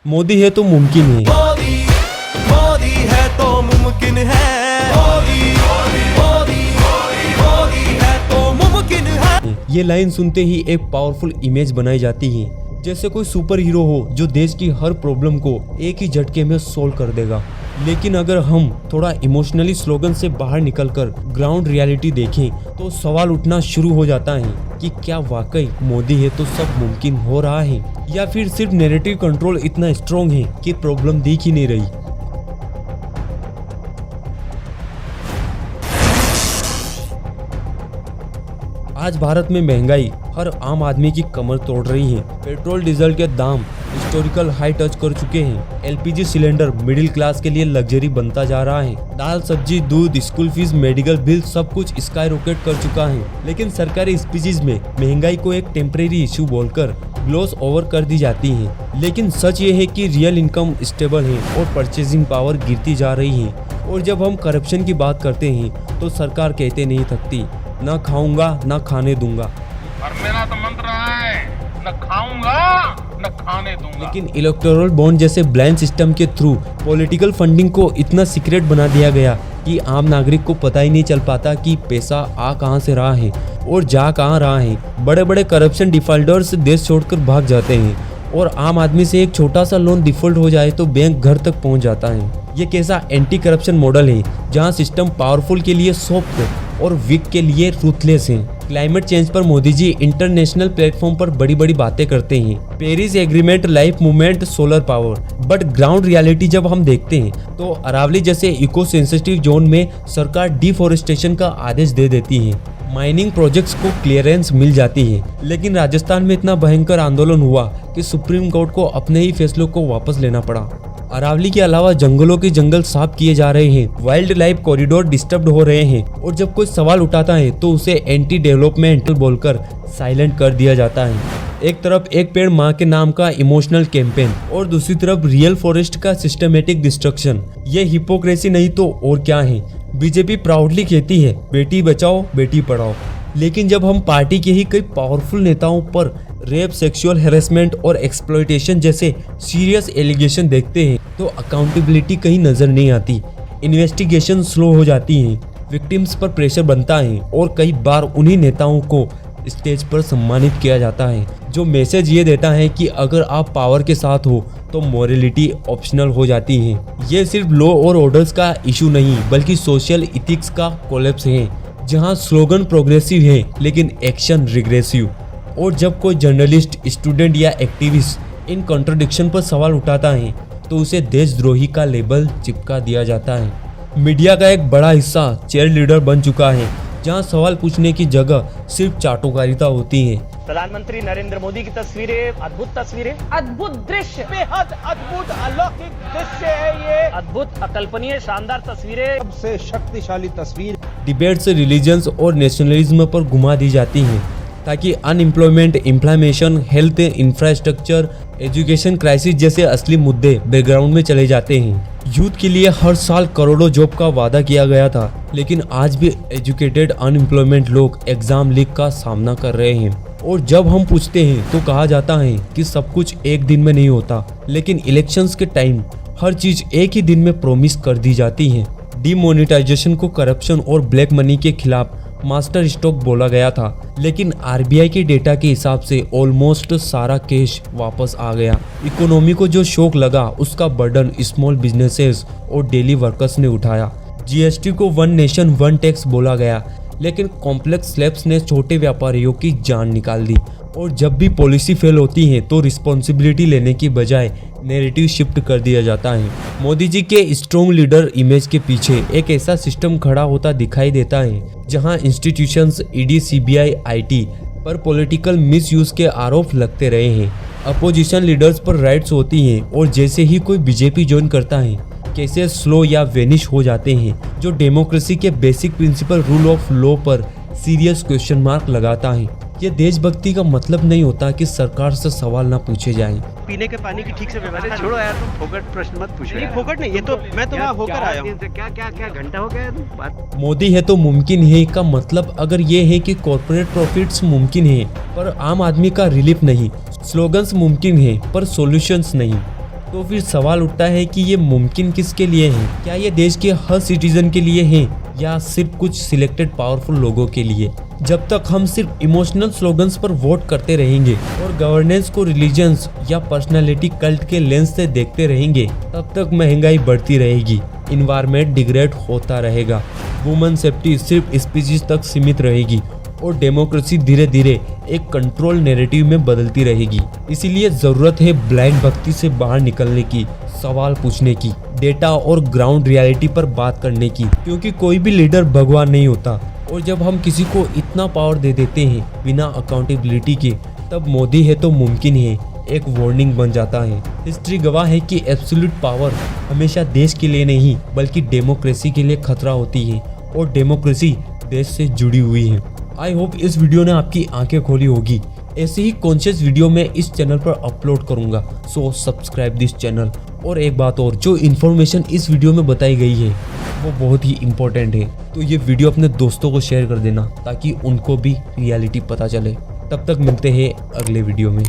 मोदी है तो मुमकिन है। मोदी मोदी है तो मुमकिन है। मोदी मोदी मोदी है तो मुमकिन है। ये लाइन सुनते ही एक पावरफुल इमेज बनाई जाती है, जैसे कोई सुपर हीरो हो जो देश की हर प्रॉब्लम को एक ही झटके में सोल्व कर देगा। लेकिन अगर हम थोड़ा इमोशनली स्लोगन से बाहर निकलकर ग्राउंड रियलिटी देखें तो सवाल उठना शुरू हो जाता है कि क्या वाकई मोदी है तो सब मुमकिन हो रहा है, या फिर सिर्फ नैरेटिव कंट्रोल इतना स्ट्रॉन्ग है कि प्रॉब्लम दिख ही नहीं रही। आज भारत में महंगाई हर आम आदमी की कमर तोड़ रही है। पेट्रोल डीजल के दाम हिस्टोरिकल हाई टच कर चुके हैं। एलपीजी सिलेंडर मिडिल क्लास के लिए लग्जरी बनता जा रहा है। दाल, सब्जी, दूध, स्कूल फीस, मेडिकल बिल सब कुछ स्काई रॉकेट कर चुका है। लेकिन सरकारी स्पीचेस में महंगाई को एक टेम्परेरी इशू बोलकर ग्लोस ओवर कर दी जाती है। लेकिन सच ये है कि रियल इनकम स्टेबल है और परचेजिंग पावर गिरती जा रही है। और जब हम करप्शन की बात करते हैं तो सरकार कहते नहीं थकती, ना खाऊंगा ना खाने दूंगा। और मेरा तो मंत्र है, न खाऊंगा न खाने दूंगा। लेकिन इलेक्टोरल बॉन्ड जैसे ब्लाइंड सिस्टम के थ्रू पॉलिटिकल फंडिंग को इतना सीक्रेट बना दिया गया कि आम नागरिक को पता ही नहीं चल पाता कि पैसा आ कहां से रहा है और जा कहां रहा है। बड़े बड़े करप्शन डिफॉल्टर्स देश छोड़कर भाग जाते हैं और आम आदमी से एक छोटा सा लोन डिफॉल्ट हो जाए तो बैंक घर तक पहुंच जाता है। ये कैसा एंटी करप्शन मॉडल है जहां सिस्टम पावरफुल के लिए सॉफ्ट और वीक के लिए रूथलेस है। क्लाइमेट चेंज पर मोदी जी इंटरनेशनल प्लेटफॉर्म पर बड़ी बड़ी बातें करते हैं, Paris agreement, life movement, solar power, but ground reality जब हम देखते हैं तो अरावली जैसे इको सेंसिटिव जोन में सरकार डिफोरेस्टेशन का आदेश दे देती है। माइनिंग प्रोजेक्ट्स को क्लियरेंस मिल जाती है। लेकिन राजस्थान में इतना भयंकर आंदोलन हुआ कि सुप्रीम कोर्ट को अपने ही फैसलों को वापस लेना पड़ा। अरावली के अलावा जंगलों के जंगल साफ किए जा रहे हैं, वाइल्ड लाइफ कॉरिडोर डिस्टर्ब हो रहे हैं और जब कोई सवाल उठाता है तो उसे एंटी डेवलपमेंट बोलकर साइलेंट कर दिया जाता है। एक तरफ एक पेड़ माँ के नाम का इमोशनल कैंपेन और दूसरी तरफ रियल फॉरेस्ट का सिस्टमेटिक डिस्ट्रक्शन। ये हिपोक्रेसी नहीं तो और क्या है। बीजेपी प्राउडली कहती है बेटी बचाओ बेटी पढ़ाओ, लेकिन जब हम पार्टी के ही कई पावरफुल नेताओं पर रेप, सेक्सुअल हैरेसमेंट और एक्सप्लॉयटेशन जैसे सीरियस एलिगेशन देखते हैं तो अकाउंटेबिलिटी कहीं नजर नहीं आती। इन्वेस्टिगेशन स्लो हो जाती है, विक्टिम्स पर प्रेशर बनता है और कई बार उन्हीं नेताओं को स्टेज पर सम्मानित किया जाता है जो मैसेज ये देता है कि अगर आप पावर के साथ हो तो मॉरलिटी ऑप्शनल हो जाती है। ये सिर्फ लॉ और ऑर्डर्स का इशू नहीं बल्कि सोशल इथिक्स का कोलैप्स है, जहां स्लोगन प्रोग्रेसिव है लेकिन एक्शन रिग्रेसिव। और जब कोई जर्नलिस्ट, स्टूडेंट या एक्टिविस्ट इन कॉन्ट्रडिक्शन पर सवाल उठाता है तो उसे देशद्रोही का लेबल चिपका दिया जाता है। मीडिया का एक बड़ा हिस्सा चेयर लीडर बन चुका है, जहां सवाल पूछने की जगह सिर्फ चाटुकारिता होती है। प्रधानमंत्री नरेंद्र मोदी की तस्वीरें, अद्भुत तस्वीरें, अद्भुत दृश्य, बेहद अद्भुत अलौकिक दृश्य है ये, अद्भुत अकल्पनीय शानदार तस्वीरें, सबसे शक्तिशाली तस्वीर। डिबेट्स रिलीजन्स और नेशनलिज्म पर घुमा दी जाती हैं ताकि unemployment, inflammation, health, infrastructure, education crisis जैसे असली मुद्दे बैकग्राउंड में चले जाते हैं। यूथ के लिए हर साल करोड़ों जॉब का वादा किया गया था, लेकिन आज भी एजुकेटेड अनएम्प्लॉयमेंट लोग एग्जाम लीक का सामना कर रहे हैं। और जब हम पूछते हैं तो कहा जाता है कि सब कुछ एक दिन में नहीं होता, लेकिन इलेक्शंस के टाइम हर चीज एक ही दिन में प्रॉमिस कर दी जाती है। डिमोनेटाइजेशन को करप्शन और ब्लैक मनी के खिलाफ मास्टर स्ट्रोक बोला गया था, लेकिन आरबीआई के डेटा के हिसाब से ऑलमोस्ट सारा कैश वापस आ गया। इकोनॉमी को जो शॉक लगा उसका बर्डन स्मॉल बिजनेसेस और डेली वर्कर्स ने उठाया। जीएसटी को वन नेशन वन टैक्स बोला गया, लेकिन कॉम्प्लेक्स स्लैब्स ने छोटे व्यापारियों की जान निकाल दी। और जब भी पॉलिसी फेल होती है तो रिस्पॉन्सिबिलिटी लेने की बजाय नैरेटिव शिफ्ट कर दिया जाता है। मोदी जी के स्ट्रॉन्ग लीडर इमेज के पीछे एक ऐसा सिस्टम खड़ा होता दिखाई देता है जहां इंस्टीट्यूशंस, ईडी, सीबीआई, आईटी पर पॉलिटिकल मिसयूज के आरोप लगते रहे हैं। अपोजिशन लीडर्स पर राइट्स होती हैं और जैसे ही कोई बीजेपी ज्वाइन करता है केसेस स्लो या वेनिश हो जाते हैं, जो डेमोक्रेसी के basic principle rule of law पर सीरियस क्वेश्चन मार्क लगाता है। ये देशभक्ति का मतलब नहीं होता कि सरकार से सवाल ना पूछे जाएं। पीने के पानी की ठीक से व्यवस्था छोड़ो यार, तुम फोकट प्रश्न मत पूछो। नहीं फोकट नहीं, ये तो मैं तो वहाँ होकर आया हूँ। क्या घंटा हो गया बात। मोदी है तो मुमकिन है का मतलब अगर ये है कि कॉर्पोरेट प्रॉफिट्स मुमकिन है पर आम आदमी का रिलीफ नहीं, स्लोगन्स मुमकिन है पर सॉल्यूशंस नहीं। तो फिर सवाल उठता है कि ये मुमकिन किसके लिए है? क्या ये देश के हर सिटीजन के लिए है या सिर्फ कुछ सिलेक्टेड पावरफुल लोगों के लिए? जब तक हम सिर्फ इमोशनल स्लोगन्स पर वोट करते रहेंगे और गवर्नेंस को रिलीजन्स या पर्सनालिटी कल्ट के लेंस से देखते रहेंगे, तब तक महंगाई बढ़ती रहेगी, इन्वायरमेंट डिग्रेड होता रहेगा, वुमेन सेफ्टी सिर्फ स्पीसीज तक सीमित रहेगी और डेमोक्रेसी धीरे धीरे एक कंट्रोल नैरेटिव में बदलती रहेगी। इसीलिए जरूरत है ब्लाइंड भक्ति से बाहर निकलने की, सवाल पूछने की, डेटा और ग्राउंड रियलिटी पर बात करने की, क्योंकि कोई भी लीडर भगवान नहीं होता। और जब हम किसी को इतना पावर दे देते हैं बिना अकाउंटेबिलिटी के, तब मोदी है तो मुमकिन है एक वार्निंग बन जाता है। हिस्ट्री गवाह है कि एब्सोल्यूट पावर हमेशा देश के लिए नहीं बल्कि डेमोक्रेसी के लिए खतरा होती है और डेमोक्रेसी देश से जुड़ी हुई है। आई होप इस वीडियो ने आपकी आंखें खोली होगी। ऐसे ही कॉन्शियस वीडियो मैं इस चैनल पर अपलोड करूंगा, सो सब्सक्राइब दिस चैनल। और एक बात और, जो इन्फॉर्मेशन इस वीडियो में बताई गई है वो बहुत ही इम्पोर्टेंट है, तो ये वीडियो अपने दोस्तों को शेयर कर देना ताकि उनको भी रियलिटी पता चले। तब तक मिलते हैं अगले वीडियो में।